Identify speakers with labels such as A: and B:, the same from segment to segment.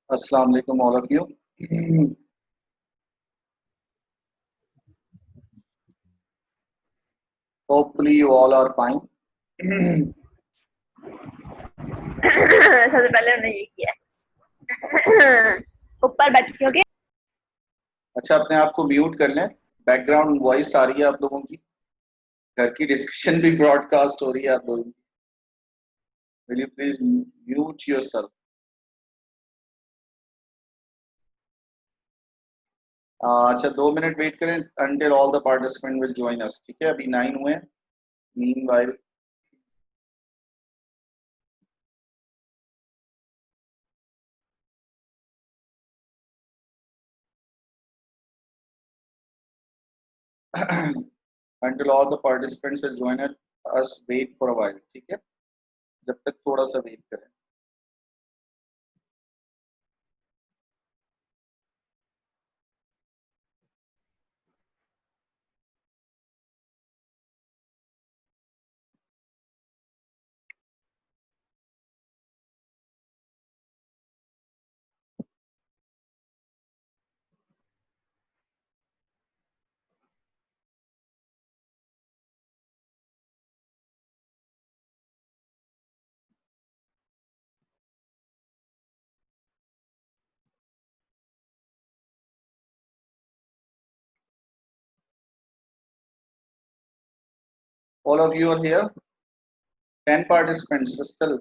A: Assalamu alaikum, all of you. Hopefully, you all are fine.
B: सबसे पहले हमने ये किया ऊपर बच्चों के
A: अच्छा, अपने आप को म्यूट कर लें। बैकग्राउंड वॉइस आ रही है आप लोगों की। घर की डिस्कशन भी ब्रॉडकास्ट हो रही है आप लोगों की। Will you please mute yourself. अच्छा, 2 मिनट वेट करें until all the participant will join us. ठीक है, अभी 9 हुए। Meanwhile until all the participants will join us, wait for a while. ठीक है, जब तक थोड़ा सा वेट करें। All of you are here. 10 participants still.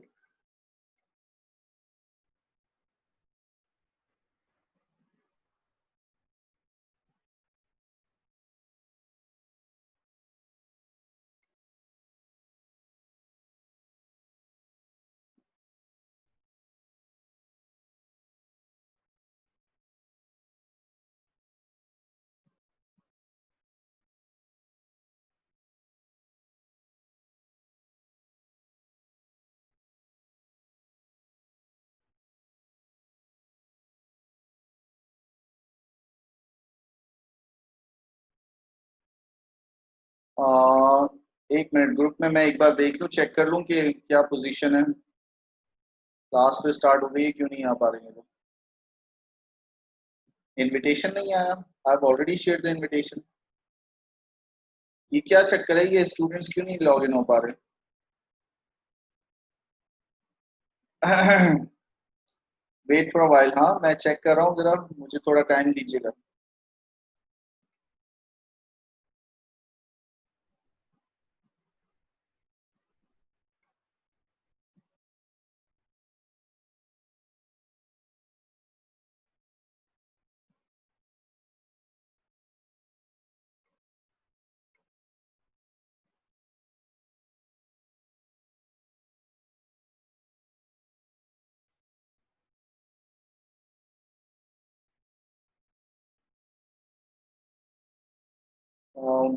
A: एक मिनट, ग्रुप में मैं एक बार देख लूं, चेक कर लूं कि क्या पोजीशन है। क्लास पे स्टार्ट हो गई, क्यों नहीं आ पा रहे हैं लोग? इनविटेशन नहीं आया। I have already share the invitation. ये क्या चक्कर है, ये स्टूडेंट्स क्यों नहीं लॉग इन हो पा रहे? Wait for a while. हाँ, मैं चेक कर रहा हूँ, जरा मुझे थोड़ा टाइम दीजिएगा।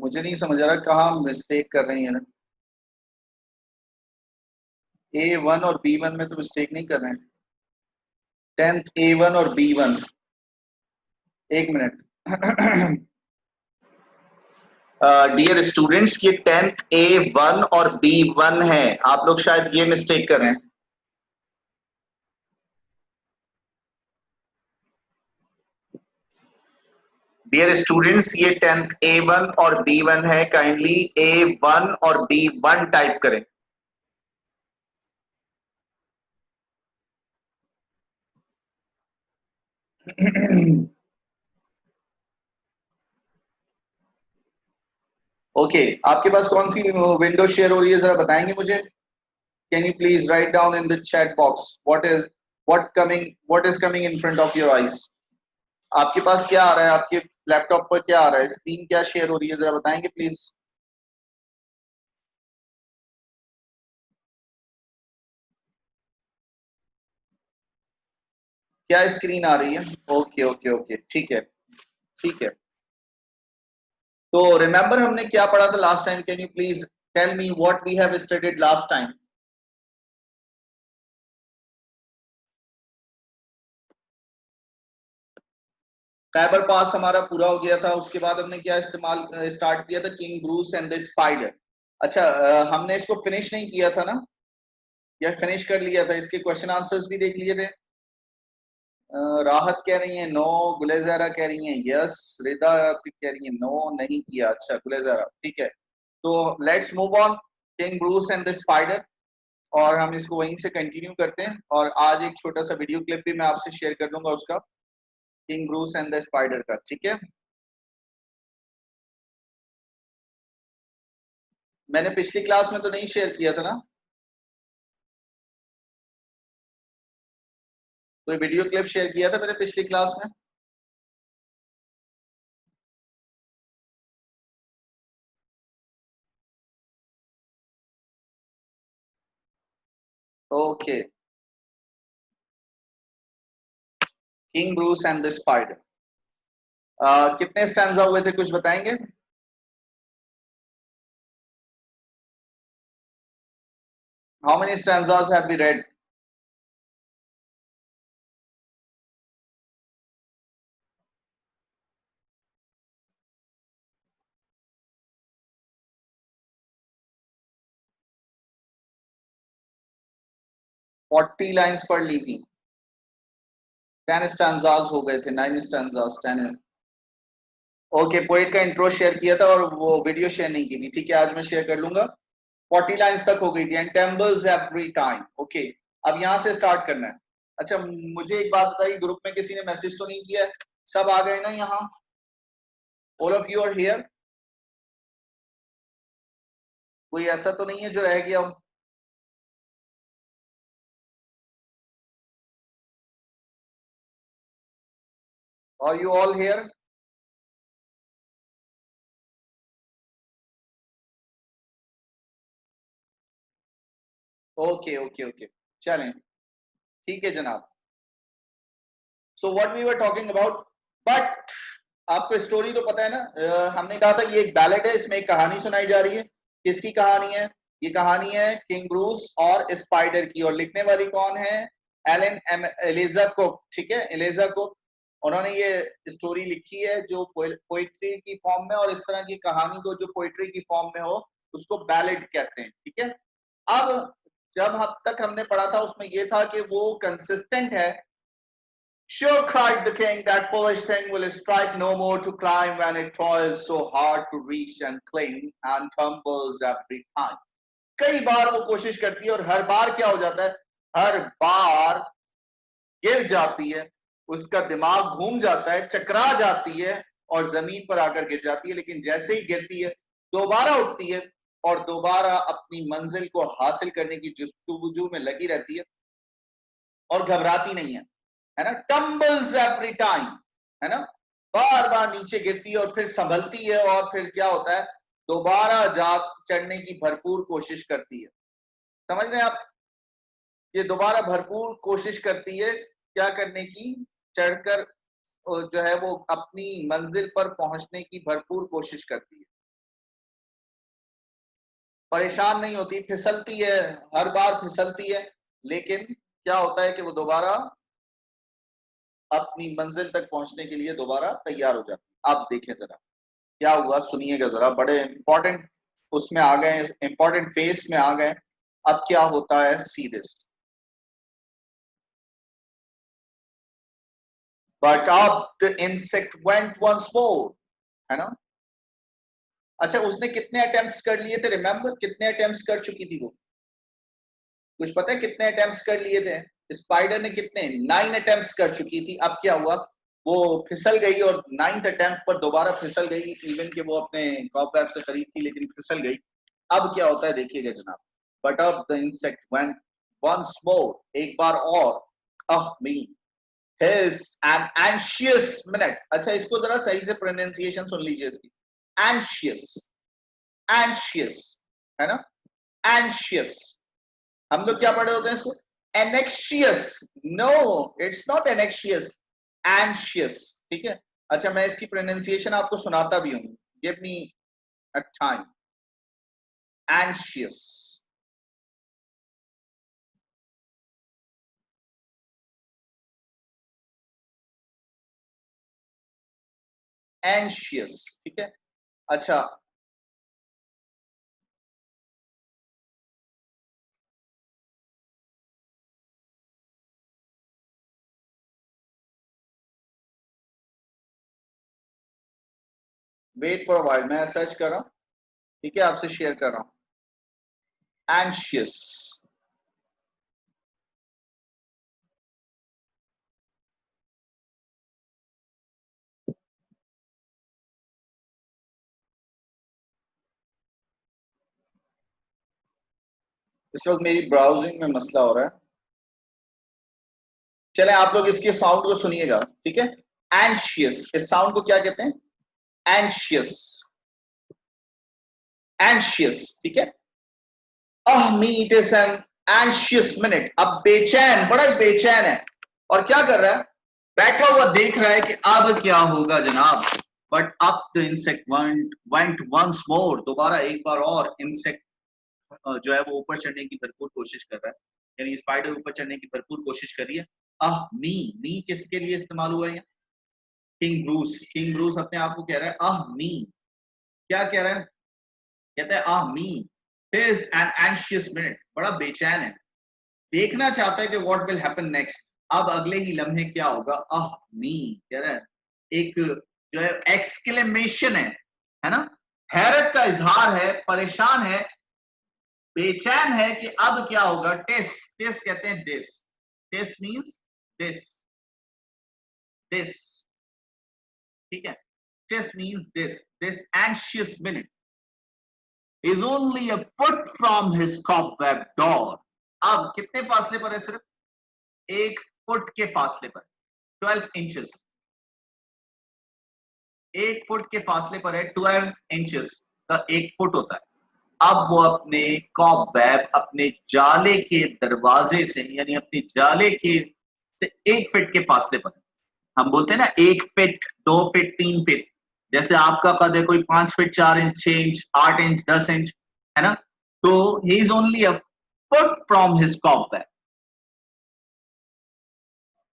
A: मुझे नहीं समझ आ रहा कहाँ मिस्टेक कर रही है ना। A1 और B1 में तो मिस्टेक नहीं कर रहे हैं। 10th A1 और B1। एक मिनट। डियर स्टूडेंट्स, ये 10th A1 और B1 है। आप लोग शायद ये मिस्टेक कर रहे हैं। डियर स्टूडेंट्स, ये 10th A1 और B1 है। काइंडली A1 और B1 टाइप करें। ओके, आपके पास कौन सी विंडो शेयर हो रही है, जरा बताएंगे मुझे? Can you please write down in the chat box what is coming in front of your eyes? आपके पास क्या आ रहा है, आपके लैपटॉप पर क्या आ रहा है, स्क्रीन क्या शेयर हो रही है, जरा बताएंगे प्लीज। क्या स्क्रीन आ रही है? ओके ओके ओके, ठीक है ठीक है। तो रिमेंबर हमने क्या पढ़ा था last time? Can you please tell me what we have studied last time? Khyber Pass हमारा पूरा हो गया था। उसके बाद हमने क्या इस्तेमाल स्टार्ट किया था? King Bruce and the spider. अच्छा, हमने इसको फिनिश नहीं किया था ना, या फिनिश कर लिया था? इसके क्वेश्चन आंसर्स भी देख लिए थे। राहत कह रही है नो, गुलेज़ारा कह रही है यस, रिदा कह रही है नो, नहीं किया। अच्छा गुलेज़ारा, ठीक है। तो let's move on, king Bruce and the spider, और हम इसको वहीं से कंटिन्यू करते हैं। और आज एक छोटा सा वीडियो क्लिप भी मैं आपसे शेयर कर दूंगा उसका, king Bruce and the spider का, ठीक है। मैंने पिछली क्लास में तो नहीं शेयर किया था ना कोई वीडियो क्लिप, शेयर किया था मैंने पिछली क्लास में? Okay, king Bruce and the spider. कितने स्टैंजा हुए थे, कुछ बताएंगे? How many stanzas have we read? 40 lines पढ़ ली थी। 10 स्टैंजास हो गए थे, 9 स्टैंजास, 10। ओके, पोइट का इंट्रो शेयर किया था और वो वीडियो शेयर नहीं की थी, ठीक है, आज मैं शेयर कर लूंगा। 40 लाइंस तक हो गई थी, एंड टेम्बल्स एवरी टाइम। ओके, अब यहां से स्टार्ट करना है। अच्छा, मुझे एक बात बताइए, ग्रुप में किसी ने मैसेज तो नहीं किया है? सब आ गए ना यहाँ? All of you are here? कोई ऐसा तो नहीं है जो रह गया? Are you all here? Okay okay okay, चलें, ठीक है जनाब। So what we were talking about, but आपको स्टोरी तो पता है ना? हमने कहा था ये एक बैलेट है, इसमें एक कहानी सुनाई जा रही है। किसकी कहानी है? ये कहानी है किंग ब्रूस और स्पाइडर की, और लिखने वाली कौन है? एलन एम एलिजा कुक, ठीक है, एलिजा कुक। उन्होंने ये स्टोरी लिखी है जो पोइट्री की फॉर्म में, और इस तरह की कहानी को जो पोइट्री की फॉर्म में हो उसको बैलेट कहते हैं, ठीक है। अब जब अब तक हमने पढ़ा था उसमें ये था कि वो कंसिस्टेंट है। Sure, cried the king, that foolish thing will strive no more to climb when it toils so hard to reach and cling and tumbles every time. कई बार वो कोशिश करती है और हर बार क्या हो जाता है? हर बार गिर जाती है, उसका दिमाग घूम जाता है, चकरा जाती है और जमीन पर आकर गिर जाती है। लेकिन जैसे ही गिरती है दोबारा उठती है और दोबारा अपनी मंजिल को हासिल करने की जुस्तुजू में लगी रहती है और घबराती नहीं है ना। टम्बल्स एवरी टाइम, है ना, बार बार नीचे गिरती है और फिर संभलती है और फिर क्या होता है? दोबारा जा चढ़ने की भरपूर कोशिश करती है। समझ रहे हैं आप? ये दोबारा भरपूर कोशिश करती है क्या करने की? चढ़कर जो है वो अपनी मंजिल पर पहुंचने की भरपूर कोशिश करती है। परेशान नहीं होती, फिसलती है, हर बार फिसलती है, लेकिन क्या होता है कि वो दोबारा अपनी मंजिल तक पहुंचने के लिए दोबारा तैयार हो जाती है। अब देखें जरा क्या हुआ, सुनिएगा जरा, बड़े इंपॉर्टेंट उसमें आ गए, इंपॉर्टेंट फेस में आ गए। अब क्या होता है, सी दिस। बट अब the insect went once more, है ना। अच्छा, उसने कितने अटेम्प्ट्स कर लिए थे? रिमेंबर, कितने अटेम्प्ट्स कर चुकी थी वो? कुछ पता है कितने अटेम्प्ट्स कर लिए थे? स्पाइडर ने कितने? 9 अटेम्प्ट्स कर चुकी थी। अब क्या हुआ? वो फिसल गई और 9th अटेम्प्ट पर दोबारा फिसल गई। इवन कि वो अपने कॉपवेब से करीब थी लेकिन फिसल गई। अब क्या होता है देखिएगा जनाब। But of the insect went once more, एक बार और, मी his an anxious minute। अच्छा, इसको जरा सही से प्रोनाउंसिएशन सुन लीजिए इसकी। anxious, anxious, है ना, anxious। हम लोग क्या पढ़े होते हैं इसको? Anxious. No, it's not anxious, anxious, ठीक है। अच्छा, मैं इसकी प्रोनाउंसिएशन आपको सुनाता भी हूँ, give me a time. Anxious, anxious, ठीक है। अच्छा, वेट फॉर अ व्हाइल, मैं सर्च कर रहा हूँ, ठीक है, आपसे शेयर कर रहा हूँ। एंशियस, इस वक्त मेरी ब्राउजिंग में मसला हो रहा है। चले आप लोग इसके साउंड को सुनिएगा, ठीक है। एंशियस, इस साउंड को क्या कहते हैं? एंशियस, एंशियस, ठीक है। Me it is an anxious minute, अब बेचैन, बड़ा बेचैन है, और क्या कर रहा है? बैठा हुआ देख रहा है कि अब क्या होगा जनाब। बट अब the insect went once more, दोबारा एक बार और इंसेक्ट जो है वो ऊपर चढ़ने की भरपूर कोशिश कर रहा है, यानी स्पाइडर ऊपर चढ़ने की भरपूर कोशिश कर रही है। मी किसके लिए इस्तेमाल हुआ है? किंग ब्रूस, किंग ब्रूस अपने आप को कह रहा है मी, क्या कह रहा है? कहता है me is an anxious minute, बड़ा बेचैन है, देखना चाहता है कि व्हाट विल हैपन नेक्स्ट, अब अगले ही लम्हे क्या होगा। मी कह रहा है, एक जो है एक्सक्लेमेशन है ना, हैरत का इजहार है, परेशान है, बेचैन है कि अब क्या होगा। टिस, टिस कहते हैं this, TISS means this, this, ठीक है। TISS means this anxious minute is only a foot from his cobweb door। अब कितने फासले पर है? सिर्फ 1 फुट के फासले पर, 12 इंचेस, 1 फुट के फासले पर है, 12 इंचेस का 1 फुट होता है। अब वो अपने कॉबवेब, अपने जाले के दरवाजे से, यानी अपने जाले के से 1 फीट के फासले पर है। हम बोलते हैं ना 1 फीट, 2 फीट, 3 फीट, जैसे आपका कद है कोई 5 feet 4 inch, 6 inch, 8 inch, 10 inch, है ना। तो he is only a foot from his cobweb.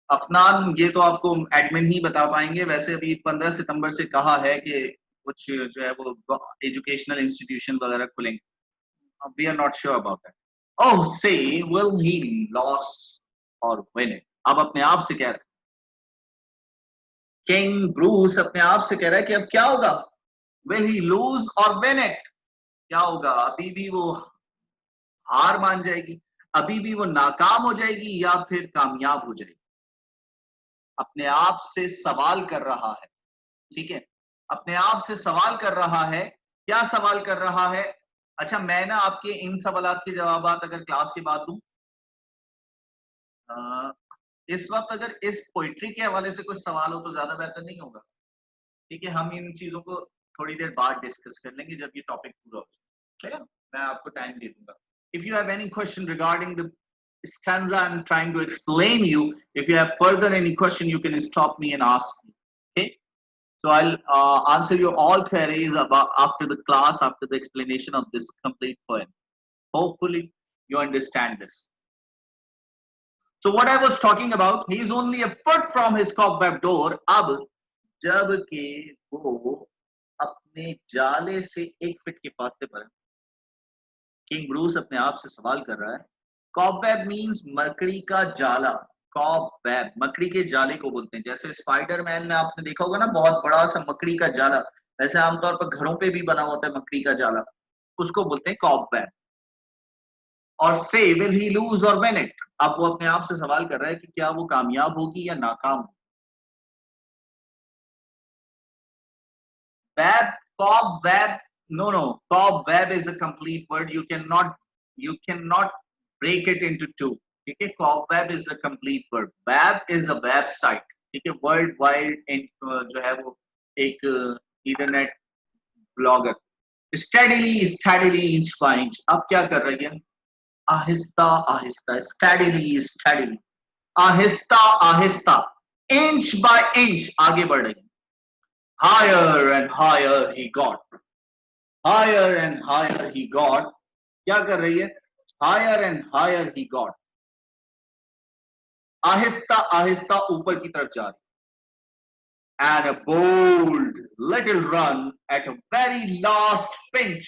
A: Afnan, ये तो आपको एडमिन ही बता पाएंगे, वैसे अभी 15 सितंबर से कहा है कि कुछ जो है वो एजुकेशनल इंस्टीट्यूशन वगैरह खुलेंगे। We are not sure about that. Oh say will he loss or win it, अब अपने आप से कह रहा है, किंग ब्रूस अपने आप से कह रहा है कि अब क्या होगा। विल ही लूज और विन इट, क्या होगा? अभी भी वो हार मान जाएगी, अभी भी वो नाकाम हो जाएगी, या फिर कामयाब हो जाएगी। अपने आप से सवाल कर रहा है, ठीक है, अपने आप से सवाल कर रहा है। क्या सवाल कर रहा है? अच्छा, मैं ना आपके इन सवालात के जवाब अगर क्लास के बाद दूं, इस वक्त अगर इस पोइट्री के हवाले से कुछ सवाल हो तो ज्यादा बेहतर नहीं होगा? ठीक है, हम इन चीजों को थोड़ी देर बाद डिस्कस कर लेंगे जब ये टॉपिक पूरा हो जाए, ठीक है। मैं आपको टाइम दे दूंगा। If you have any question regarding the stanza I'm trying to explain you, if you have further any question you can stop me and ask me, okay. So I'll answer your all queries about after the class, after the explanation of this complete poem. Hopefully you understand this. So what I was talking about, he is only a foot from his cobweb door। अब जब के वो अपने जाले से 1 feet के फासले पर, किंग ब्रूस अपने आप से सवाल कर रहा है। कॉबवेब मींस मकड़ी का जाला, कॉबवेब मकड़ी के जाले को बोलते हैं। जैसे स्पाइडरमैन में आपने देखा होगा ना, बहुत बड़ा सा मकड़ी का जाला, वैसे आमतौर पर घरों पे भी बना होता है मकड़ी का जाला, उसको बोलते हैं कॉबवेब। और से विल ही लूज और विन इट, अब वो अपने आप से सवाल कर रहा है कि क्या वो कामयाब होगी या नाकाम होगी। Web, cobweb, no, cobweb is a complete word. You cannot break it into two. ठीक है, cobweb is a complete word. Web is a website. ठीक है, वर्ल्ड वाइड जो है वो एक internet blogger. Steadily inch by inch, अब क्या कर रही है? आहिस्ता आहिस्ता, स्टडीली आहिस्ता आहिस्ता, इंच बाय इंच आगे बढ़ रही है। Higher and higher he got, higher and higher he got, क्या कर रही है? Higher and higher he got, Aahista Aahista ऊपर की तरफ जा रही। And a bold little run at a very last pinch,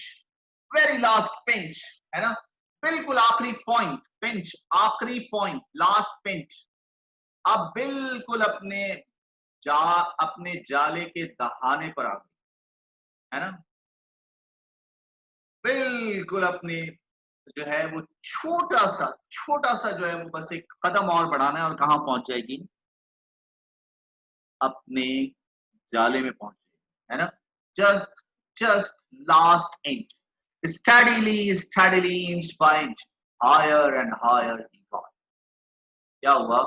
A: very last pinch, है ना, बिल्कुल आखिरी पॉइंट, पिंच आखिरी पॉइंट, लास्ट पिंच। अब बिल्कुल अपने जाले के दहाने पर आ गई। है ना, बिल्कुल अपने जो है वो छोटा सा जो है वो बस एक कदम और बढ़ाना है और कहाँ पहुंच जाएगी, अपने जाले में पहुंच जाएगी, है ना। Just just last inch, steadily inch by inch, higher and higher he got. क्या हुआ,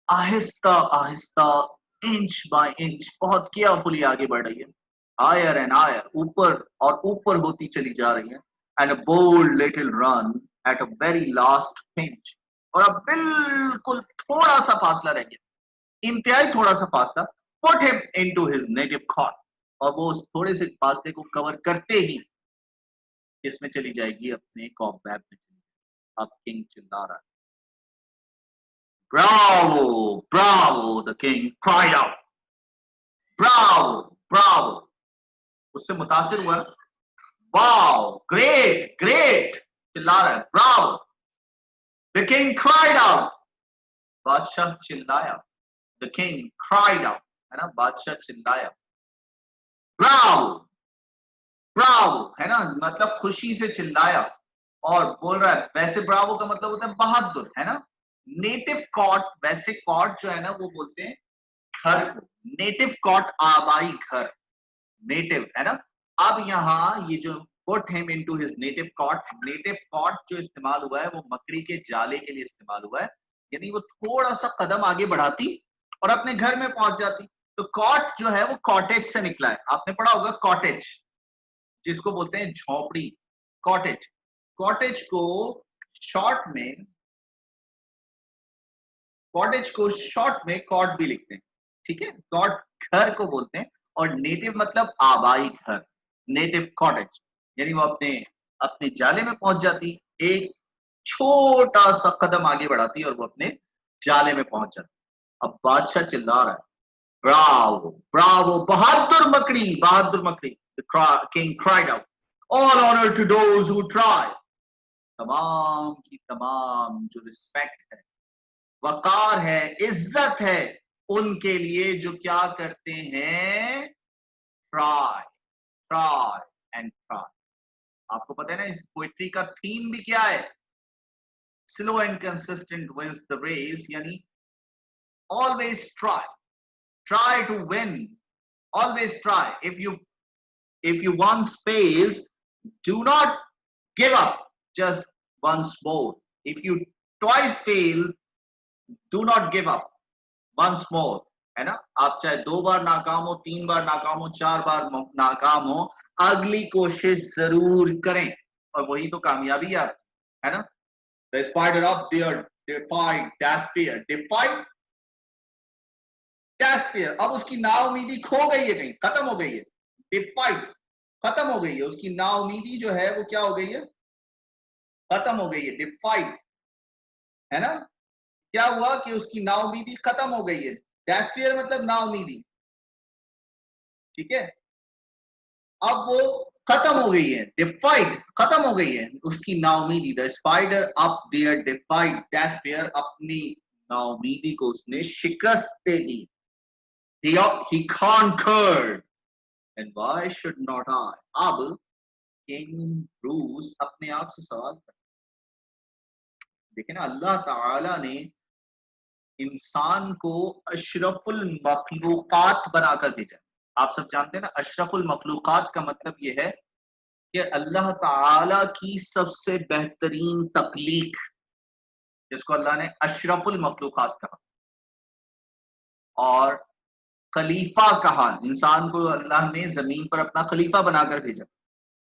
A: आहिस्ता आहिस्ता, इंच बाय इंच, बहुत केयरफुली आगे बढ़ रही है, हायर एंड हायर, ऊपर और ऊपर होती चली जा रही है। And a bold little run at a very last pinch, और अब बिल्कुल थोड़ा सा फासला रह गया, इंतहाई थोड़ा सा फासला, put him into his native cot, और वो उस थोड़े से फासले को कवर करते ही इसमें चली जाएगी, अपने कॉबवैब में चली जाएगी। अब किंग चिल्ला रहा है, Bravo, bravo, the king cried out. Bravo, bravo. उससे मुतासिर हुआ, wow, great, great, चिल्ला रहा है, bravo. The king cried out. बादशाह चिल्लाया, the king cried out, है ना, बादशाह चिल्लाया, bravo, bravo, है ना, मतलब खुशी से चिल्लाया, और बोल रहा है, वैसे ब्रावो का मतलब होता है बहादुर, है ना। नेटिव कॉट, वैसे कॉट जो है ना वो बोलते हैं घर को, नेटिव कॉट आबाई घर, नेटिव, है ना। अब यहाँ ये जो put him into his native cot, native cot जो इस्तेमाल हुआ है वो मकड़ी के जाले के लिए इस्तेमाल हुआ है, यानी वो थोड़ा सा कदम आगे बढ़ाती और अपने घर में पहुंच जाती। तो कॉट जो है वो कॉटेज से निकला है, आपने पढ़ा होगा कॉटेज, जिसको बोलते हैं झोपड़ी, कॉटेज। कॉटेज को शॉर्ट में, कॉटेज को शॉर्ट में कॉट भी लिखते हैं, ठीक है। कॉट घर को बोलते हैं, और नेटिव मतलब आबाई घर, नेटिव कॉटेज, यानी वो अपने अपने जाले में पहुंच जाती, एक छोटा सा कदम आगे बढ़ाती और वो अपने जाले में पहुंच जाती। अब बादशाह चिल्ला रहा है, ब्रावो ब्रावो, बहादुर मकड़ी, बहादुर मकड़ी। The king cried out, all honor to those who try, तमाम की तमाम जो रिस्पेक्ट है, वकार है, इज्जत है उनके लिए जो क्या करते हैं, ट्राई, ट्राई एंड ट्राई। आपको पता है ना इस पोइट्री का थीम भी क्या है, slow and consistent wins the race, यानी always try, try to win, always try, if you once fails, do not give up, just once more, if you twice fail, do not give up, once more, है ना। आप चाहे 2 बार नाकाम हो, 3 बार नाकाम हो, 4 बार नाकाम हो, अगली कोशिश जरूर करें, और वही तो कामयाबी है ना। The spider up there defied Caspian, defied Caspian, अब उसकी नाउमीदी खो गई है, कहीं खत्म हो गई है, defied खत्म हो गई है, उसकी नाउमीदी जो है वो क्या हो गई है, खत्म हो गई है, defied, है ना। क्या हुआ कि उसकी नाउमीदी खत्म हो गई है, डैस्पियर मतलब नाउमीदी, ठीक है। अब वो खत्म हो गई है, डिफाइड, खत्म हो गई है उसकी नाउमीदी। द स्पाइडर अप देयर डिफाइड डैस्पियर, अपनी नाउमीदी को उसने शिकस्त दे दी। he conquered, and why should not I? अब किंग ब्रूस अपने आप से सवाल कर, देखे ना, अल्लाह ताला ने इंसान को अशरफुल मखलूकात बनाकर भेजा। आप सब जानते हैं ना, अशरफुल मखलूकात का मतलब यह है कि अल्लाह ताला की सबसे बेहतरीन तख्लीक, जिसको अल्लाह ने अशरफुल मखलूकात कहा, और खलीफा कहा, इंसान को अल्लाह ने जमीन पर अपना खलीफा बनाकर भेजा,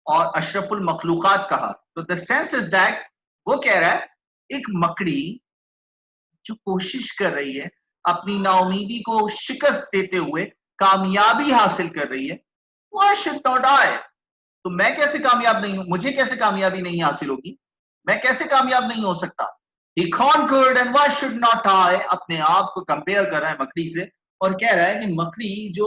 A: और अशरफुल मखलूकात कहा। तो द सेंस इज दैट, वो कह रहा है एक मकड़ी जो कोशिश कर रही है, अपनी नाउमीदी को शिकस्त देते हुए कामयाबी हासिल कर रही है, why should not I? तो मैं कैसे कामयाब नहीं हूं, मुझे कैसे कामयाबी नहीं हासिल होगी, मैं कैसे कामयाब नहीं हो सकता। He conquered and why should not I? अपने आप को कंपेयर कर रहा है मकड़ी से, और कह रहा है कि मकड़ी जो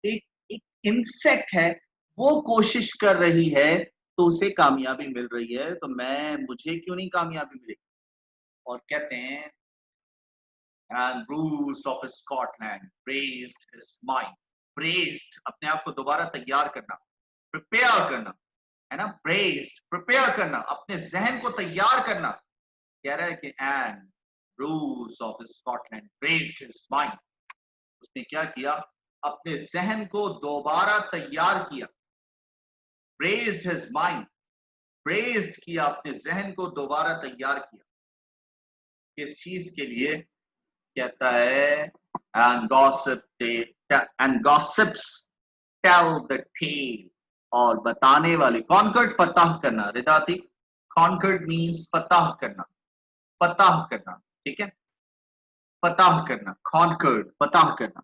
A: एक एक इंसेक्ट है, वो कोशिश कर रही है तो उसे कामयाबी मिल रही है, तो मुझे क्यों नहीं कामयाबी मिलेगी। और कहते हैं, and Bruce of Scotland raised his mind, braced, अपने आप को दोबारा तैयार करना, प्रिपेयर करना, है ना, ब्रेस्ड, प्रिपेयर करना, अपने जहन को तैयार करना। कह रहा है कि and Bruce of Scotland braced his mind, उसने क्या किया, अपने जहन को दोबारा तैयार किया, ब्रेस्ड हिज माइंड, ब्रेस्ड किया, अपने जहन को दोबारा तैयार किया, किस चीज के लिए, कहता है and gossips tell the tale, और बताने वाले, कॉन्कर्ड फतह करना, रिदाती, कॉन्कर्ड मीन्स फतह करना, फतह करना, ठीक है, फतह करना, कॉन्कर्ड फतह करना,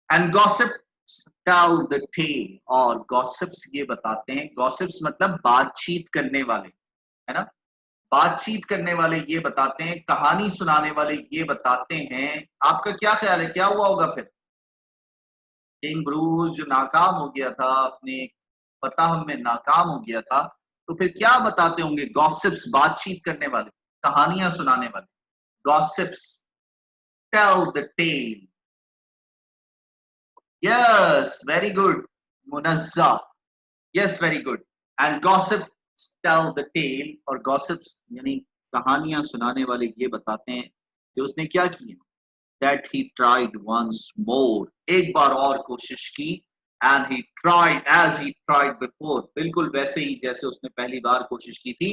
A: and gossips tell the tale, और gossips ये बताते हैं, gossips मतलब बातचीत करने वाले, है ना, बातचीत करने वाले ये बताते हैं, कहानी सुनाने वाले ये बताते हैं। आपका क्या ख्याल है, क्या हुआ होगा फिर? किंग ब्रूस जो नाकाम हो गया था, अपने फतह में नाकाम हो गया था, तो फिर क्या बताते होंगे? गॉसिप्स, बातचीत करने वाले, कहानियां सुनाने वाले, gossips tell the tale. Yes, very good Munazza, yes very good. And gossips tell the tale, और गॉसिप्स यानी कहानियां सुनाने वाले ये बताते हैं कि उसने क्या किया, that he tried once more, एक बार और कोशिश की, and he tried as he tried before, बिल्कुल वैसे ही जैसे उसने पहली बार कोशिश की थी,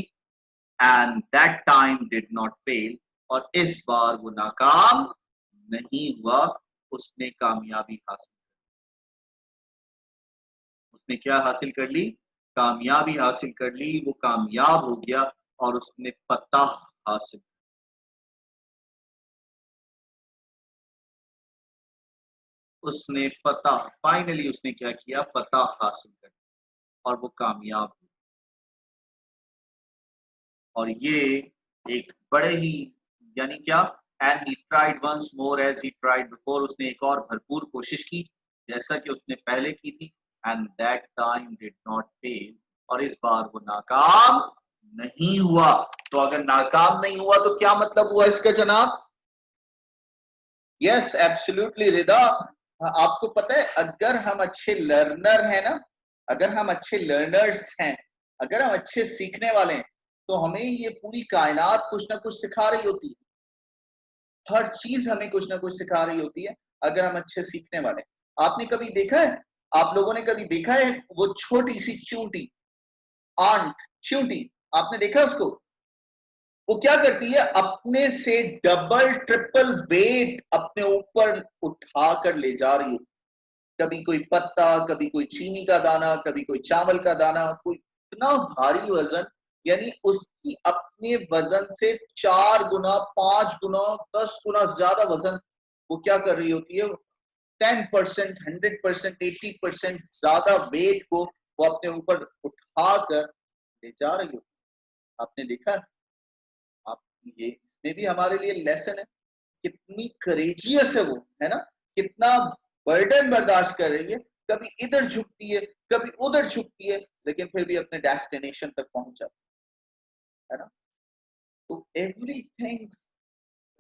A: and that time did not fail, और इस बार वो नाकाम नहीं हुआ, उसने कामयाबी हासिल, उसने क्या हासिल कर ली, कामयाबी हासिल कर ली, वो कामयाब हो गया और उसने फतह हासिल, उसने फतह, फाइनली उसने क्या किया, फतह हासिल कर, और वो कामयाब हुआ। और ये एक बड़े ही, यानी क्या, and he tried once more as he tried before, उसने एक और भरपूर कोशिश की जैसा कि उसने पहले की थी, and that time did not fail, और इस बार वो नाकाम नहीं हुआ। तो अगर नाकाम नहीं हुआ तो क्या मतलब हुआ इसका जनाब? यस एब्सोल्युटली रिदा, आपको पता है अगर हम अच्छे लर्नर हैं ना, अगर हम अच्छे लर्नर्स हैं, अगर हम अच्छे सीखने वाले हैं, तो हमें ये पूरी कायनात कुछ ना कुछ सिखा रही होती है, हर चीज हमें कुछ ना कुछ सिखा रही होती है अगर हम अच्छे सीखने वाले हैं। आपने कभी देखा है, आप लोगों ने कभी देखा है वो छोटी सी चूंटी, आंट चूंटी, आपने देखा उसको? वो क्या करती है, अपने से डबल ट्रिपल वेट अपने ऊपर उठा कर ले जा रही हो, कभी कोई पत्ता, कभी कोई चीनी का दाना, कभी कोई चावल का दाना, कोई इतना भारी वजन, यानी उसकी अपने वजन से 4 गुना, 5 गुना, 10 गुना ज्यादा वजन वो क्या कर रही होती है, 10%, 100%, 80% ज्यादा वेट को वो अपने ऊपर उठाकर ले जा रही होती है। आपने देखा, आप ये इसमें भी हमारे लिए लेसन है, कितनी करेजियस है वो, है ना, कितना बर्डन बर्दाश्त कर रही है, कभी इधर झुकती है, कभी उधर झुकती है, लेकिन फिर भी अपने डेस्टिनेशन तक पहुंच जाती है ना। तो एवरीथिंग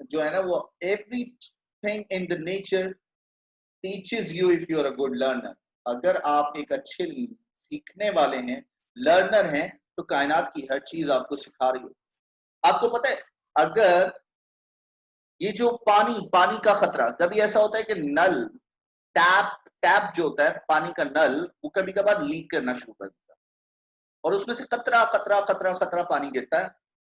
A: जो है ना, वो everything in the nature teaches you if you are a good learner. अगर आप एक अच्छे सीखने वाले हैं, लर्नर हैं, तो कायनात की हर चीज आपको सिखा रही हो। आपको पता है, अगर ये जो पानी का खतरा, कभी ऐसा होता है कि नल, टैप टैप जो होता है पानी का नल, वो कभी कभार लीक करना शुरू कर देता है और उसमें से कतरा कतरा कतरा कतरा पानी गिरता है।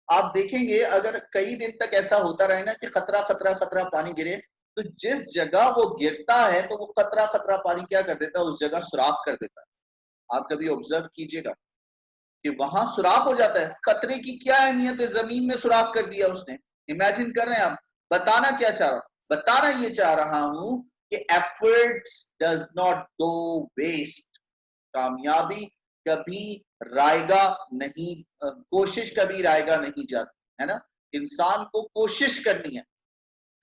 A: आप देखेंगे अगर कई दिन तक ऐसा होता रहे ना कि कतरा कतरा कतरा पानी गिरे, तो जिस जगह वो गिरता है तो वो कतरा कतरा पानी क्या कर देता है, उस जगह सुराख कर देता है। आप कभी ऑब्जर्व कीजिएगा कि वहां सुराख हो जाता है। कतरे की क्या अहमियत है, जमीन में सुराख कर दिया उसने। इमेजिन कर रहे हैं आप, बताना क्या चाह रहा हूं, बताना ये चाह रहा हूं कि efforts does not go waste, कामयाबी कभी रायगा नहीं, कोशिश कभी रायगा नहीं जाती, है ना। इंसान को कोशिश करनी है,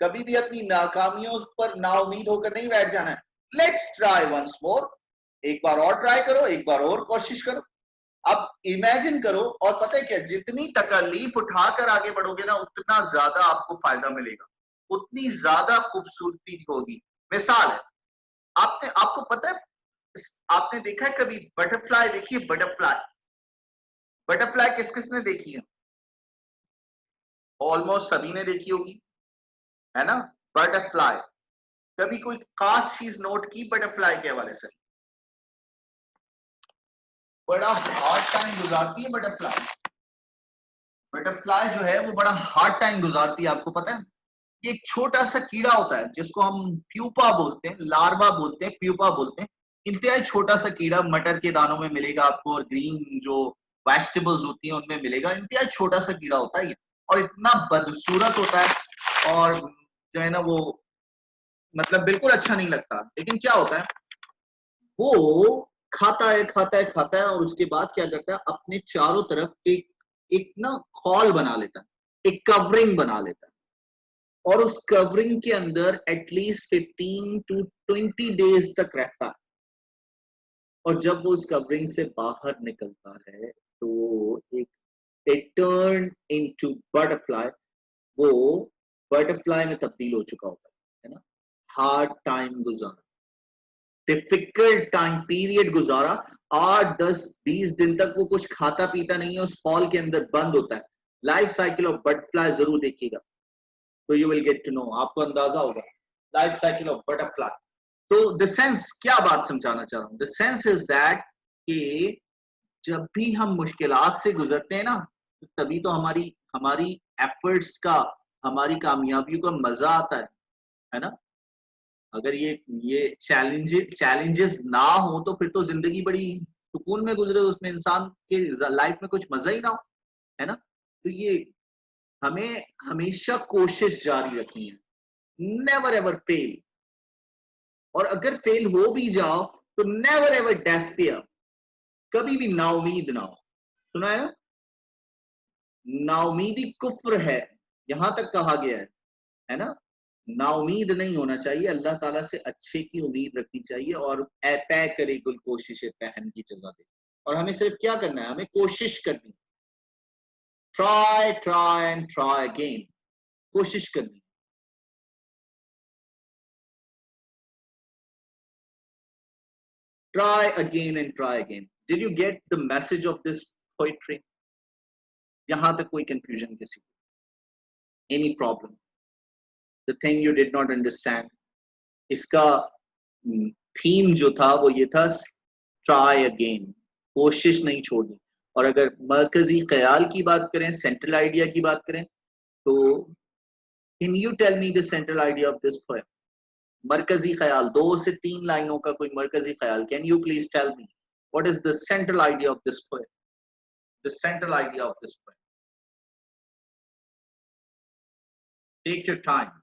A: कभी भी अपनी नाकामियों पर नाउमीद होकर नहीं बैठ जाना है। लेट्स ट्राई वंस मोर, एक बार और ट्राई करो, एक बार और कोशिश करो। अब इमेजिन करो, और पता है क्या, जितनी तकलीफ उठाकर आगे बढ़ोगे ना, उतना ज्यादा आपको फायदा मिलेगा, उतनी ज्यादा खूबसूरती होगी। मिसाल है, आपको पता है, आपने देखा है कभी बटरफ्लाई देखी है? बटरफ्लाई किस किसने देखी है? ऑलमोस्ट सभी ने देखी होगी, है ना? बटरफ्लाई, कभी कोई खास चीज नोट की बटरफ्लाई के हवाले से? बड़ा हार्ड टाइम गुजारती है बटरफ्लाई। बटरफ्लाई जो है वो बड़ा हार्ड टाइम गुजारती है, आपको पता है? ये एक छोटा सा कीड़ा होता है जिसको हम प्यूपा बोलते हैं, लार्वा बोलते हैं, प्यूपा बोलते हैं। इंतहाई छोटा सा कीड़ा, मटर के दानों में मिलेगा आपको, और ग्रीन जो वेजिटेबल्स होती हैं उनमें मिलेगा। इंतहाई छोटा सा कीड़ा होता है ये, और इतना बदसूरत होता है, और जो है ना वो मतलब बिल्कुल अच्छा नहीं लगता। लेकिन क्या होता है, वो खाता है खाता है खाता है, और उसके बाद क्या करता है, अपने चारों तरफ एक एक ना खौल बना लेता है, एक कवरिंग बना लेता है, और उस कवरिंग के अंदर एटलीस्ट 15 to 20 डेज तक रहता है। और जब वो उस कवरिंग से बाहर निकलता है तो एक टर्न इनटू बटरफ्लाई, वो बटरफ्लाई में तब्दील हो चुका होता है ना? हार्ड टाइम गुजारा, डिफिकल्ट टाइम पीरियड गुजारा, 8 10 20 दिन तक वो कुछ खाता पीता नहीं है, उस फॉल के अंदर बंद होता है। लाइफ साइकिल ऑफ बटरफ्लाई जरूर देखिएगा, तो you will get to know, आपको अंदाजा होगा लाइफ साइकिल ऑफ बटरफ्लाई। तो द सेंस, क्या बात समझाना चाह रहा हूं, द सेंस इज दैट कि जब भी हम मुश्किलात से गुजरते हैं ना, तो तभी तो हमारी हमारी एफर्ट्स का, हमारी कामयाबियों का मजा आता है ना? अगर ये चैलेंजेस ना हो तो फिर तो जिंदगी बड़ी सुकून में गुजरे, उसमें इंसान के लाइफ में कुछ मजा ही ना हो, है ना? तो ये हमें हमेशा कोशिश जारी रखनी है, नेवर एवर फेल। और अगर फेल हो भी जाओ तो नेवर एवर डेस्पेयर, कभी भी नाउमीद ना हो। सुना है ना? नाउमीदी कुफ्र है, यहां तक कहा गया है ना? नाउमीद नहीं होना चाहिए, अल्लाह ताला से अच्छे की उम्मीद रखनी चाहिए, और पै करे गुल कोशिश पहन की जजा दे। और हमें सिर्फ क्या करना है, हमें कोशिश करनी, try try and try again, कोशिश करनी। Try again and try again. Did you get the message of this poetry? यहां तक कोई confusion किसी को? Any problem? The thing you did not understand? इसका थीम जो था वो ये था, try again, कोशिश नहीं छोड़नी। और अगर मरकजी ख्याल की बात करें, सेंट्रल आइडिया की बात करें, तो can you tell me the central idea of this poem? मरकजी ख्याल, 2 से 3 लाइनों का कोई मरकजी ख्याल, can you please tell me what is the central idea of this poem? The central idea of this poem, take your time.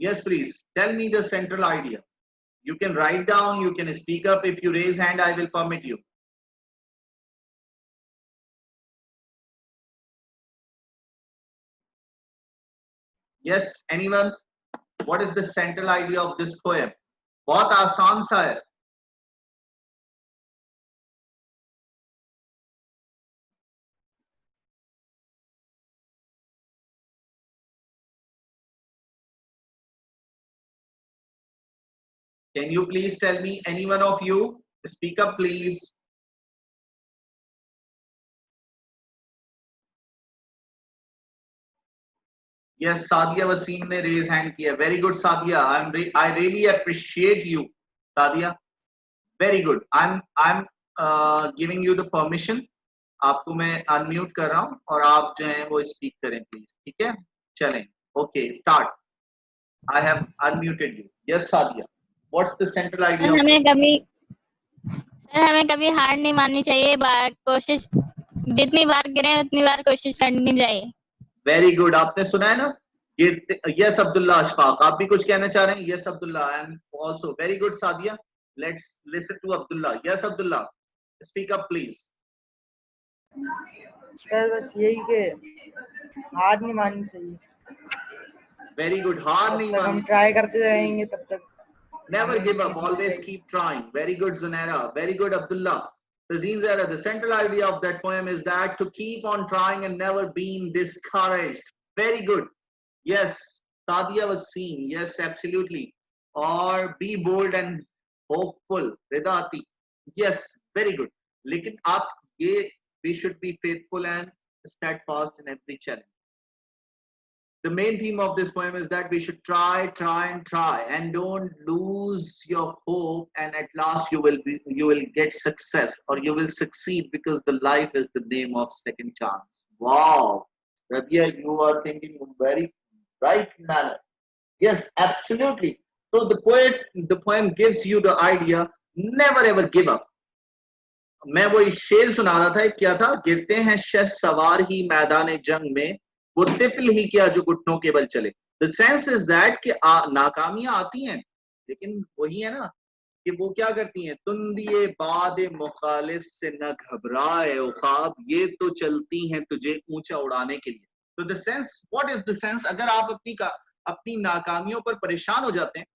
A: Yes, please tell me the central idea. You can write down, you can speak up. If you raise hand, I will permit you. Yes, anyone? What is the central idea of this poem? बहुत आसान सा है। Can you please tell me, any one of you? Speak up, please. Yes, Sadia Wasim ने raise hand किया। Very good, Sadia. I really appreciate you, Sadia. Very good. I'm giving you the permission. आपको मैं unmute कर रहा हूँ, और आप जो है वो speak करें please, ठीक है? चलें। Okay, start. I have unmuted you. Yes, Sadia. What's the central idea?
C: हमें कभी हार नहीं माननी चाहिए, कोशिश जितनी बार गिरे उतनी बार कोशिश करनी चाहिए।
A: वेरी गुड, आपने सुना है ना? यस अब्दुल्ला अशफाक, आप भी कुछ कहना चाह रहे हैं? Yes Abdullah, I am also. Very good Sadia, let's listen to Abdullah. Yes Abdullah, speak up please.
D: Sir बस यही के हार नहीं माननी चाहिए।
A: वेरी गुड, हार नहीं
D: जब तक हम
A: माननी
D: ट्राई करते रहेंगे तब तक
A: never give up,
D: हमें
A: always
D: मिलेगी।
A: keep trying. Very good, Zunaira. Very good, Abdullah. Tazeen Zara, the central idea of that poem is that to keep on trying and never being discouraged. Very good. Yes, Sadia was seen. Yes, absolutely. Or be bold and hopeful. Ridati. Yes, very good. लेकिन आप ये, we should be faithful and steadfast in every challenge. The main theme of this poem is that we should try, and don't lose your hope. And at last, you will get success, or you will succeed, because the life is the name of second chance. Wow, Rabia, you are thinking in very right manner. Yes, absolutely. So the poem gives you the idea: never ever give up. मैं वो शेर सुना रहा था, क्या था? गिरते हैं शह सवार ही मैदान जंग में, वो तिफल ही क्या जो घुटनों के बल चले. द सेंस इज दैट कि नाकामियां आती हैं, लेकिन वही है ना कि वो क्या करती हैं, तुंदिए बाद मुखालिफ से न घबराए ओ ख्वाब, ये तो चलती हैं तुझे ऊंचा उड़ाने के लिए. तो the sense, what is the sense? अगर आप अपनी नाकामियों पर परेशान हो जाते हैं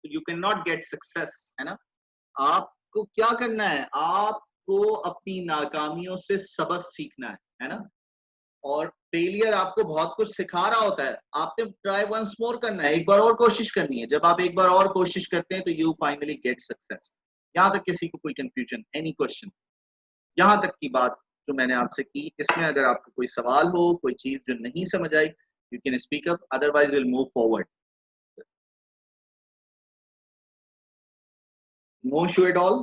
A: तो you can not get success, है ना. आपको क्या करना है? आपको अपनी नाकामियों से सबक सीखना है ना. और फेलियर आपको बहुत कुछ सिखा रहा होता है. आपने ट्राई वंस मोर करना है, एक बार और कोशिश करनी है. जब आप एक बार और कोशिश करते हैं तो यू फाइनली गेट सक्सेस. यहाँ तक किसी को कोई कंफ्यूजन, एनी क्वेश्चन? यहाँ तक की बात जो मैंने आपसे की, इसमें अगर आपको कोई सवाल हो, कोई चीज जो नहीं समझ आई, you can speak up, otherwise will move forward. No issue at all?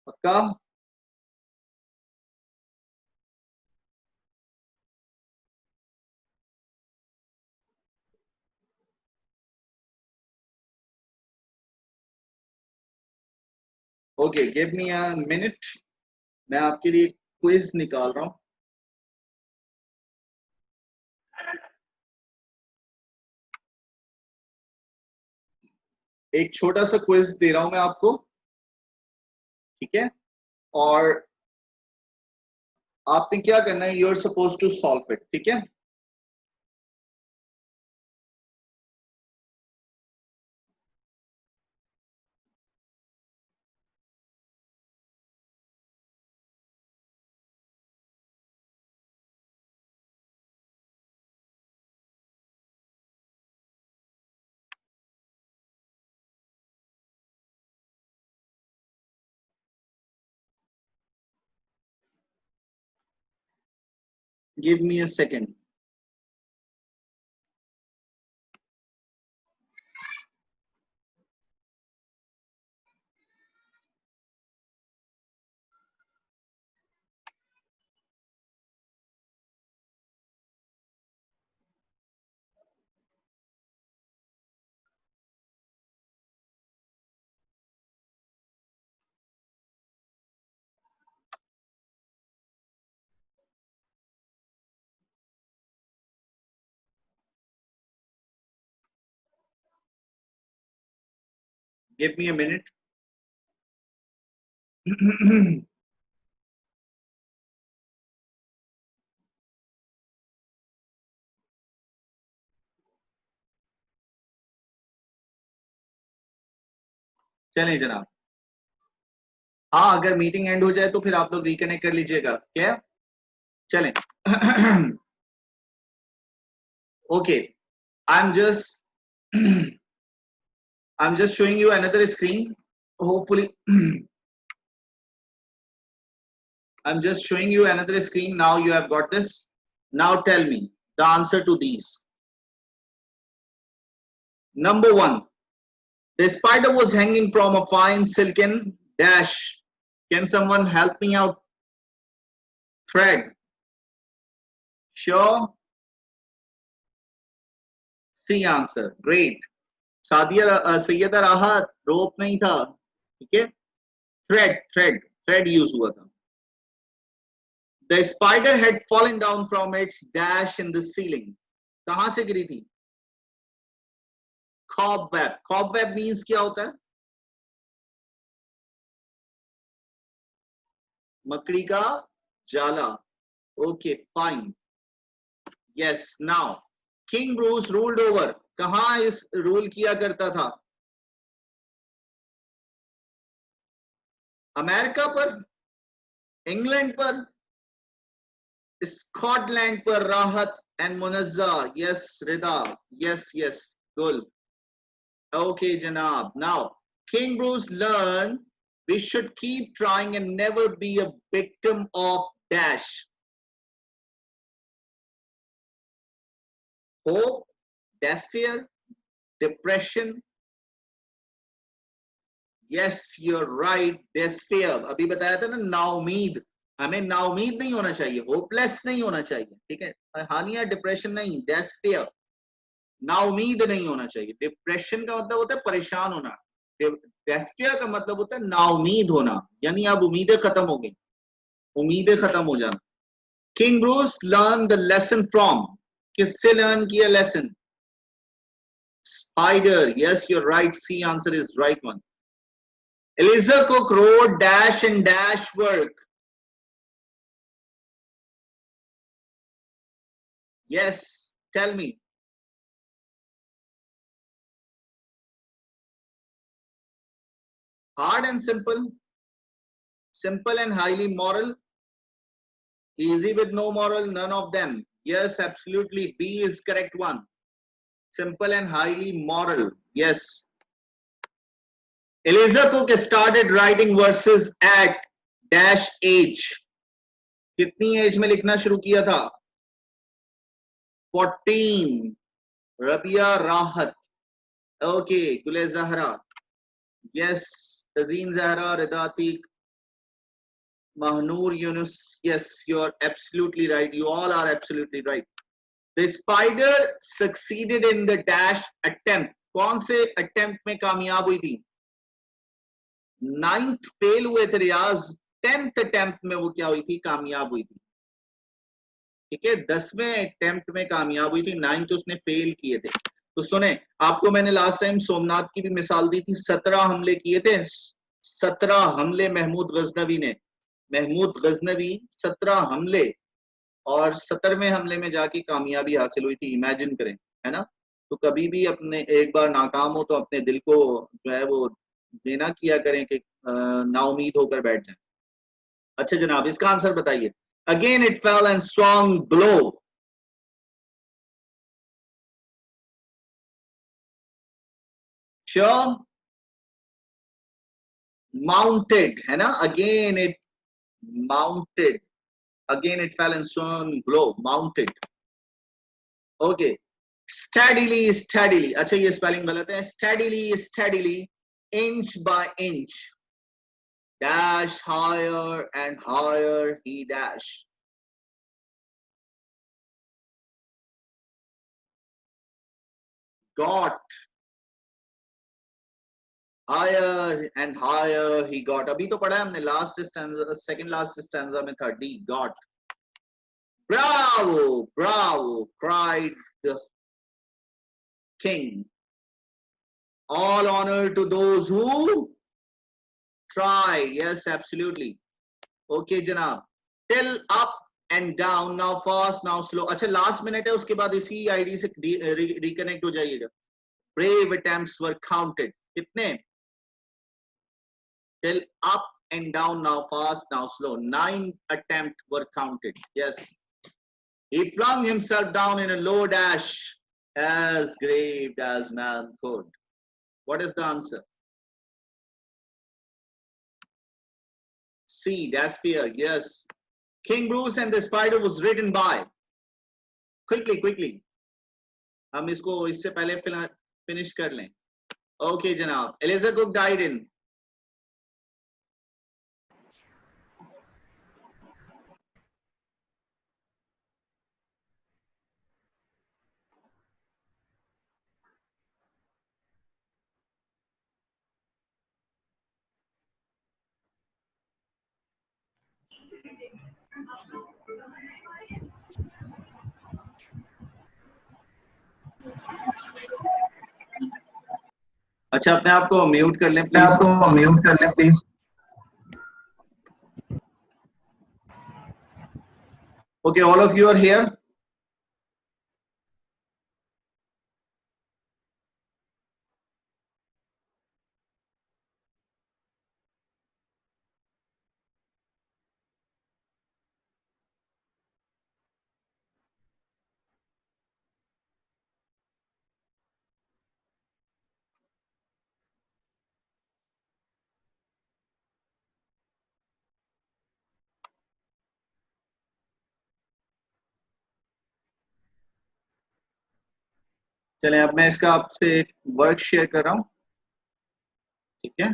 A: पक्का? Okay, give me a minute. मैं आपके लिए क्विज निकाल रहा हूं. एक छोटा सा क्विज दे रहा हूं मैं आपको, ठीक है? और आपने क्या करना है, you are suppose to solve it, ठीक है? Give me a second. Give me a minute. चलें जनाब. हाँ, अगर मीटिंग एंड हो जाए तो फिर आप लोग रिकनेक्ट कर लीजिएगा, क्या? चलें. Okay, I am just showing you another screen. Hopefully, I'm just showing you another screen. Now you have got this. Now tell me the answer to these. Number one, the spider was hanging from a fine silken dash. Can someone help me out? Thread. Sure. C answer. Great. Sayyida Rahat, rope नहीं था, ठीक है? Thread use हुआ था. The spider had fallen down from its dash in the ceiling. कहां से गिरी थी? Cobweb. Cobweb means क्या होता है? मकड़ी का जाला. Okay, fine. Yes. Now, King Bruce ruled over. कहाँ इस रूल किया करता था? अमेरिका पर, इंग्लैंड पर, स्कॉटलैंड पर, राहत and मुनज्जा. Yes Rida. Yes yes गुल. Okay जनाब. Now King Bruce learned we should keep trying and never be a victim of dash. Hope, despair, depression. Yes, you're right. Despair. अभी बताया था ना, नाउमीद. हमें नाउमीद नहीं होना चाहिए, होपलेस नहीं होना चाहिए. ठीक है, हानिया डिप्रेशन नहीं, डेस्पेयर, नाउमीद नहीं होना चाहिए. डिप्रेशन का मतलब होता है परेशान होना. डेस्पेयर का मतलब होता है नाउमीद होना, यानी अब उम्मीदें खत्म हो गई, उम्मीदें खत्म हो जाना. King Bruce learn the lesson from. किससे लर्न किया lesson? Spider. Yes you are right. C answer is right one. Eliza Cook wrote dash and dash work. Yes, tell me. Hard and simple, simple and highly moral, easy with no moral, none of them. Yes, absolutely. B is correct one. Simple and highly moral. Yes. Eliza Cook started writing verses at dash age. कितनी as में लिखना शुरू किया था? 14. रबिया राहत. Okay. गुले Zahra. Yes. Tazeen Zahra, Ridatik, Mahnur Yunus. Yes, you are absolutely right. You all are absolutely right. The spider succeeded in the dash attempt. कौन से attempt में कामयाब हुई थी? 9th फेल हुए थे रियाज. 10th अटेम्प्ट में वो क्या हुई थी? कामयाब हुई थी. ठीक है, 10वें अटेम्प्ट में कामयाब हुई थी. 9th उसने फेल किए थे. तो सुने, आपको मैंने लास्ट टाइम सोमनाथ की भी मिसाल दी थी. 17 हमले किए थे. 17 हमले महमूद गजनवी ने. महमूद गजनवी 17 हमले और 17वें हमले में जाके कामयाबी हासिल हुई थी. इमेजिन करें, है ना. तो कभी भी अपने एक बार नाकाम हो तो अपने दिल को जो है वो देना किया करें कि नाउमीद होकर बैठ जाएं. अच्छा जनाब, इसका आंसर बताइए. Again it fail and swung below. Sure. Mounted, है ना. Again it mounted. Again it fell and swung below. Mounted. Okay. Steadily, steadily. अच्छा ये स्पेलिंग गलत है. Steadily, steadily, inch by inch, dash higher and higher he dashed. Got higher and higher he got. अभी तो पढ़ा है हमने last stanza, second last stanza में था. D. Got. Bravo, bravo, cried the king. All honor to those who try. Yes, absolutely. Okay, जनाब. Till up and down, now fast, now slow. अच्छा last minute है, उसके बाद इसी ID से reconnect हो जाइएगा. Brave attempts were counted. कितने? Till up and down, now fast, now slow. 9 attempts were counted. Yes. He flung himself down in a low dash, as grave as man could. What is the answer? C. Despair. Yes. King Bruce and the Spider was written by. Quickly, quickly. हम इसको इससे पहले finish कर लें. Okay, जनाब. Eliza Cook died in. अच्छा अपने आप को म्यूट कर लें please. Okay, all of you are here. चलें, अब मैं इसका आपसे वर्क शेयर कर रहा हूँ, ठीक है।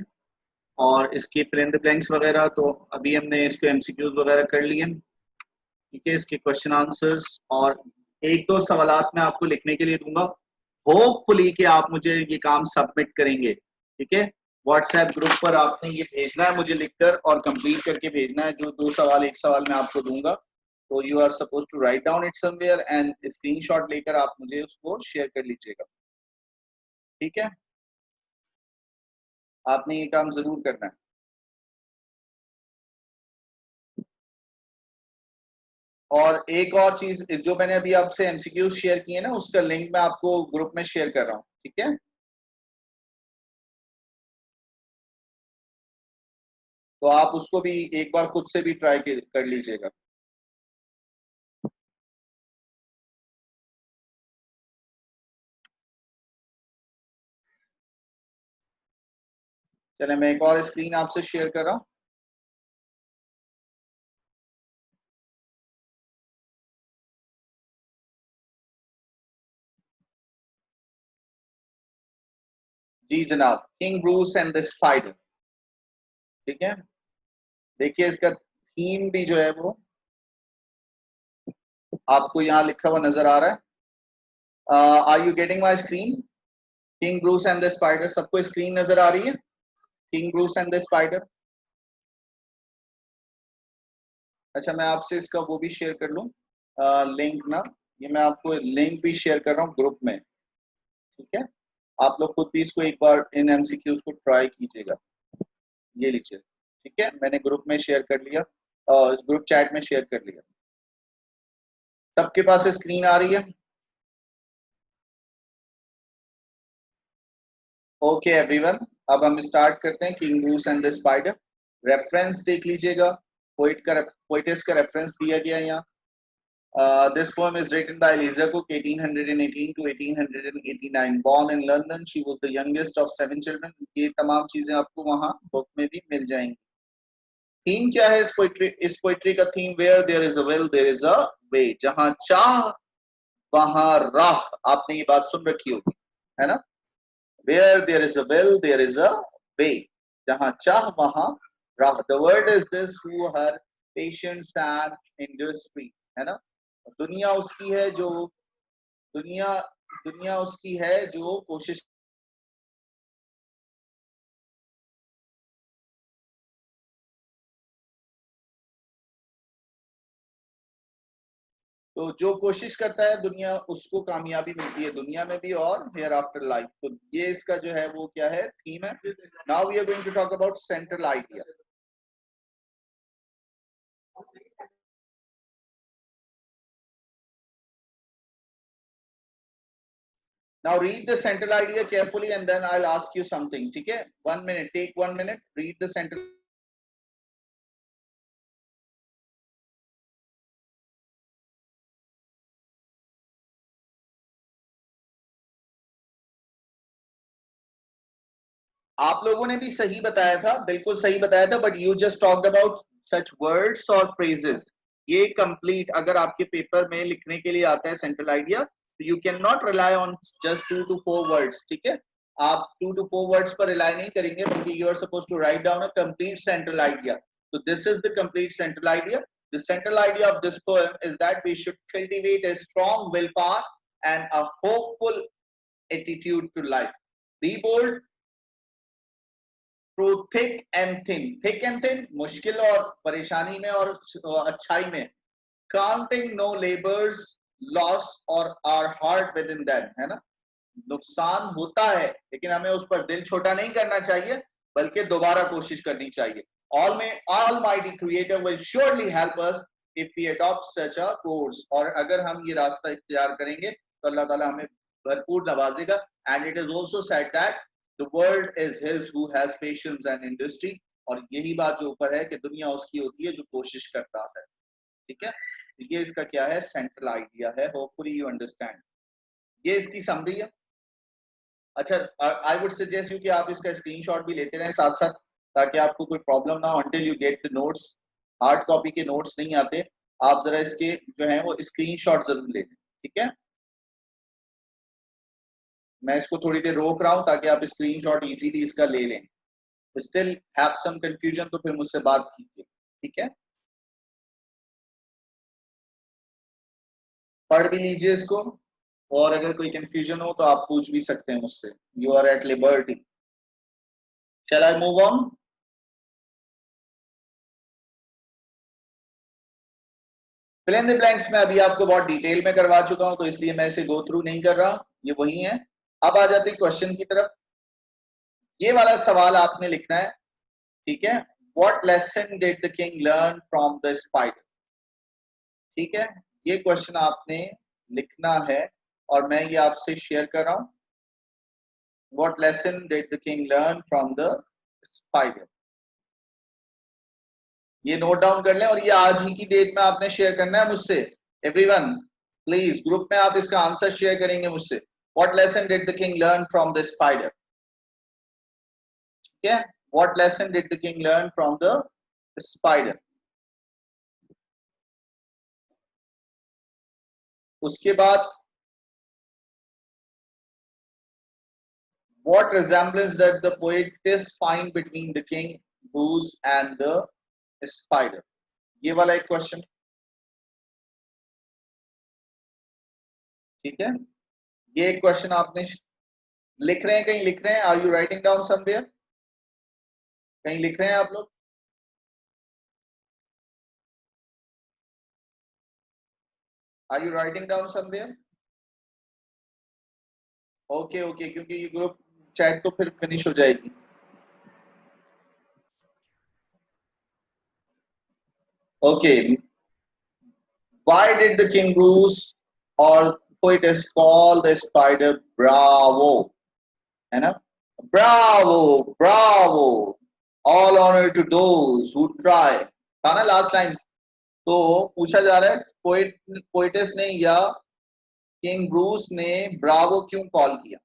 A: और इसके फिल इन द ब्लैंक्स वगैरह तो अभी हमने इसको एमसीक्यूज वगैरह कर लिए, ठीक है। इसके क्वेश्चन आंसर्स और एक दो सवालात मैं आपको लिखने के लिए दूंगा, होपफुली कि आप मुझे ये काम सबमिट करेंगे, ठीक है। व्हाट्सएप ग्रुप पर आपने ये भेजना है मुझे लिखकर और कंप्लीट करके भेजना है। जो दो सवाल, एक सवाल मैं आपको दूंगा, तो you are suppose to write down it somewhere and screenshot लेकर आप मुझे उसको शेयर कर लीजिएगा, ठीक है। आपने ये काम जरूर करना है। और एक और चीज, जो मैंने अभी आपसे एमसीक्यूज शेयर किए ना, उसका लिंक मैं आपको ग्रुप में शेयर कर रहा हूँ, ठीक है। तो आप उसको भी एक बार खुद से भी ट्राई कर लीजिएगा। चले, मैं एक और स्क्रीन आपसे शेयर कर रहा हूँ। जी जनाब, king Bruce and the spider, ठीक है। देखिए इसका थीम भी जो है वो आपको यहाँ लिखा हुआ नजर आ रहा है। Are you getting my screen? King Bruce and the spider, सबको स्क्रीन नजर आ रही है? King Bruce and the spider. अच्छा, मैं आपसे इसका वो भी शेयर कर लूँ, लिंक ना, ये मैं आपको लिंक भी शेयर कर रहा हूँ ग्रुप में, ठीक है। आप लोग खुद भी इसको एक बार इन एमसीक्यूज को ट्राई कीजिएगा। ये लीजिए, ठीक है, मैंने ग्रुप में शेयर कर लिया और ग्रुप चैट में शेयर कर लिया। सबके पास स्क्रीन आ रही है? ओके एवरीवन, अब हम स्टार्ट करते हैं king Bruce and the spider. Reference देख लीजिएगा, पोइटिस का रेफरेंस दिया गया है यहाँ। This poem is written by Eliza Cook, 1818 to 1889. Born in London, she was the youngest of 7 children. ये तमाम चीजें आपको वहाँ बुक में भी मिल जाएंगी। थीम क्या है इस पोइट्री का theme? Where there is a will there is a way, जहाँ चाह वहाँ राह। आपने ये बात सुन रखी होगी, है ना। Where there is a will there is a way, जहाँ चाह वहाँ राह। The word is this who her patience and industry, है ना। दुनिया उसकी है जो दुनिया दुनिया उसकी है जो कोशिश, तो जो कोशिश करता है दुनिया उसको कामयाबी मिलती है, दुनिया में भी और हेयर आफ्टर लाइफ। तो ये इसका जो है वो क्या है, थीम है। Now we are going to talk about central idea. Now read the central idea carefully and then I'll ask you something, ठीक है। 1 minute, take 1 minute, read the central। आप लोगों ने भी सही बताया था, बिल्कुल सही बताया था, but you just talked about such words और फ्रेजेस। ये कंप्लीट अगर आपके पेपर में लिखने के लिए आता है सेंट्रल आइडिया, तो you can not rely on just 2 to 4 words, ठीक है। आप 2 to 4 वर्ड्स पर रिलाई नहीं करेंगे, बल्कि you are suppose to write down a complete central idea. तो this is the complete central idea. The central idea of this poem is that we should cultivate a strong willpower and a hopeful attitude to life. Be bold through thick and thin. Thick and thin, मुश्किल और परेशानी में और अच्छाई में। Counting no labors loss or our heart within them, है ना। नुकसान होता है लेकिन हमें उस पर दिल छोटा नहीं करना चाहिए, बल्कि दोबारा कोशिश करनी चाहिए। Almighty Creator will surely help us if we adopt such a course. और अगर हम ये रास्ता इख्तियार करेंगे तो अल्लाह ताला हमें भरपूर नवाजेगा। And it is also said that the world is his who has patience and industry. और यही बात जो ऊपर है कि दुनिया उसकी होती है जो कोशिश करता है, ठीक है। ये इसका क्या है, सेंट्रल आइडिया है। Hopefully you understand. ये इसकी समरी है। अच्छा, आई वुड सजेस्ट यू कि आप इसका स्क्रीनशॉट भी लेते रहें साथ साथ, ताकि आपको कोई प्रॉब्लम ना हो until you get the notes. Hard copy के नोट्स नहीं आते, आप जरा इसके जो है वो स्क्रीनशॉट जरूर ले लें, ठीक है। मैं इसको थोड़ी देर रोक रहा हूं ताकि आप स्क्रीनशॉट इजीली इसका ले लें। स्टिल हैव सम कंफ्यूजन तो फिर मुझसे बात कीजिए, ठीक है? पढ़ भी लीजिए इसको, और अगर कोई कंफ्यूजन हो तो आप पूछ भी सकते हैं मुझसे। You are at liberty. Shall I move on? Fill in the blanks में अभी आपको बहुत डिटेल में करवा चुका हूं, तो इसलिए मैं इसे गो थ्रू नहीं कर रहा, ये वही है। अब आ जाते हैं क्वेश्चन की तरफ। ये वाला सवाल आपने लिखना है, ठीक है? What lesson did the king learn from the spider? ठीक है, ये क्वेश्चन आपने लिखना है और मैं ये आपसे शेयर कर रहा हूं। What lesson did the king learn from the spider? ये नोट डाउन कर लें, और ये आज ही की डेट में आपने शेयर करना है मुझसे। एवरीवन प्लीज ग्रुप में आप इसका आंसर शेयर करेंगे मुझसे। What lesson did the king learn from the spider? ठीक है, what lesson did the king learn from the spider? उसके बाद what resemblance did the poetess find between the king Bruce and the spider? ये वाला एक question, ठीक है? ये एक क्वेश्चन आपने लिख रहे हैं, कहीं लिख रहे हैं? Are you writing down somewhere? कहीं लिख रहे हैं आप लोग? Are you writing down somewhere? Okay okay, क्योंकि ये ग्रुप चैट तो फिर फिनिश हो जाएगी। Okay, why did the king Bruce or poetess call the spider bravo? है ना? Bravo, bravo, all honor to those who try। था ना लास्ट लाइन? तो पूछा जा रहा है पोइटेस ने या किंग ब्रूस ने ब्रावो क्यों कॉल किया?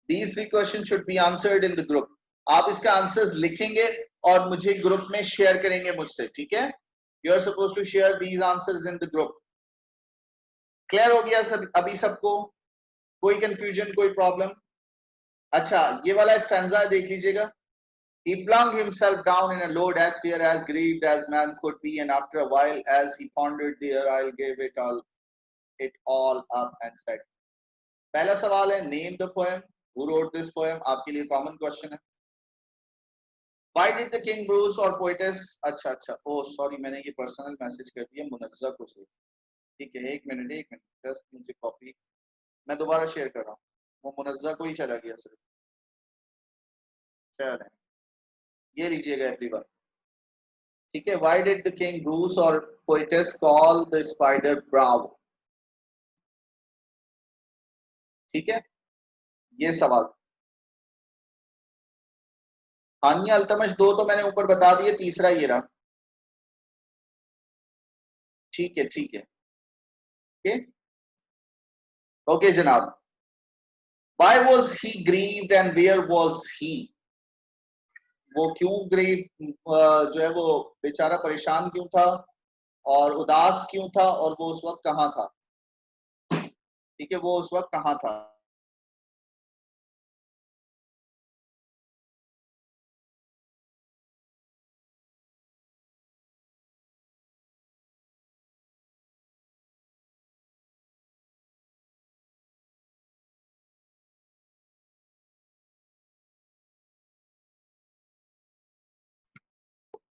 A: These three questions should be answered in the group। आप इसका आंसर्स लिखेंगे और मुझे ग्रुप में शेयर करेंगे मुझसे, ठीक है? You are supposed to share these answers in the group। Clear हो गया सब अभी सबको? कोई कंफ्यूजन, कोई प्रॉब्लम? अच्छा, ये वाला स्टैंजा देख लीजिएगा। He flung himself down in a low despair, as grieved as man could be, and after a while, as he pondered there, I gave it all up and said। पहला सवाल है, name the poem, who wrote this poem? आपके लिए common question है। Why did the king Bruce or poetess? अच्छा, ओ sorry, मैंने ये personal message कर दिया मुनज्जा को से। ठीक है, एक मिनट, जस्ट मुझे कॉपी, मैं दोबारा शेयर कर रहा हूँ। वो मुनज्जा को ही चला गया सिर्फ। चल, ये लीजिएगा एवरीवन, ठीक है? Why did the king Bruce or poetess call the spider bravo? ठीक है, ये सवाल। हानिया अल्तमश, दो तो मैंने ऊपर बता दिए, तीसरा ये रहा। ठीक है, ओके जनाब। Why was he grieved and where was he? वो क्यों ग्रीव, जो है वो बेचारा परेशान क्यों था और उदास क्यों था, और वो उस वक्त कहाँ था? ठीक है, वो उस वक्त कहाँ था?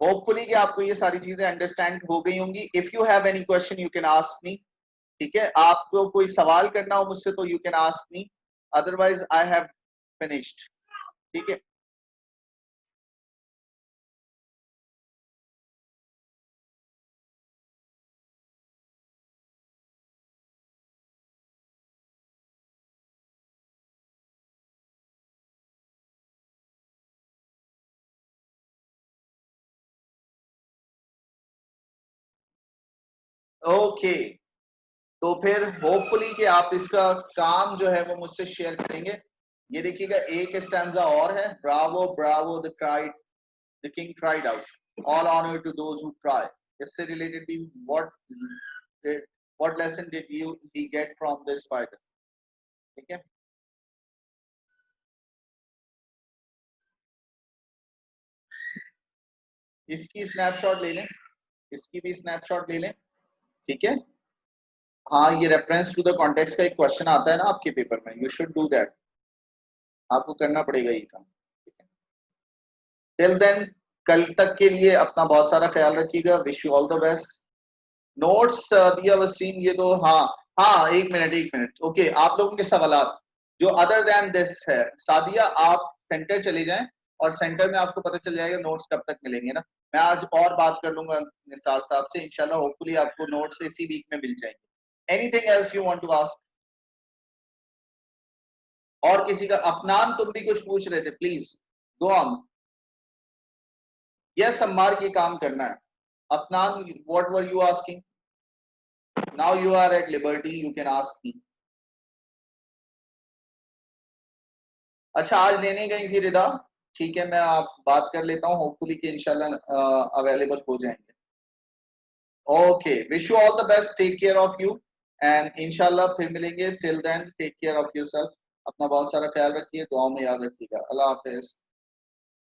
A: होपफुली कि आपको ये सारी चीजें अंडरस्टैंड हो गई होंगी। If you have any question you can ask मी, ठीक है? आपको कोई सवाल करना हो मुझसे तो you can ask me, otherwise I have finished, ठीक है? ओके, तो फिर होपफुली कि आप इसका काम जो है वो मुझसे शेयर करेंगे। ये देखिएगा, एक स्टैंजा और है, bravo bravo the king cried out, all honour to those who try. इससे रिलेटेड भी what lesson did he get from this fighter? ठीक है, इसकी स्नैपशॉट ले लें, इसकी भी स्नैपशॉट ले लें, ठीक है। हाँ, ये रेफरेंस टू द कॉन्टेक्स्ट का एक क्वेश्चन आता है ना आपके पेपर में, यू शुड डू दैट, आपको करना पड़ेगा ये काम। टिल देन, कल तक के लिए अपना बहुत सारा ख्याल रखिएगा, wish you all the best. Notes दिया वसीम, ये तो हाँ एक मिनट, ओके। आप लोगों के सवालात जो अदर देन दिस है, सादिया आप सेंटर चले जाएं और सेंटर में आपको पता चल जाएगा नोट्स कब तक मिलेंगे ना। मैं आज और बात कर लूंगा निसार साहब से, इंशाल्लाह होपफुली आपको नोट्स इसी वीक में मिल जाएंगे। Anything else you want to ask? और किसी का? अफनान तुम भी कुछ पूछ रहे थे, please go on. Yes Ammar, ये काम करना है। Afnan, what were you asking? Now you are at liberty, you can ask me. अच्छा, आज लेने गई थी रिदा, ठीक है, मैं आप बात कर लेता हूँ, होपफुली कि इंशाल्लाह अवेलेबल हो जाएंगे। Okay, wish you all the best, take care of you and इंशाल्लाह फिर मिलेंगे। Till then take care of yourself, अपना बहुत सारा ख्याल रखिए, दुआ में याद रखिएगा। अल्लाह हाफिज।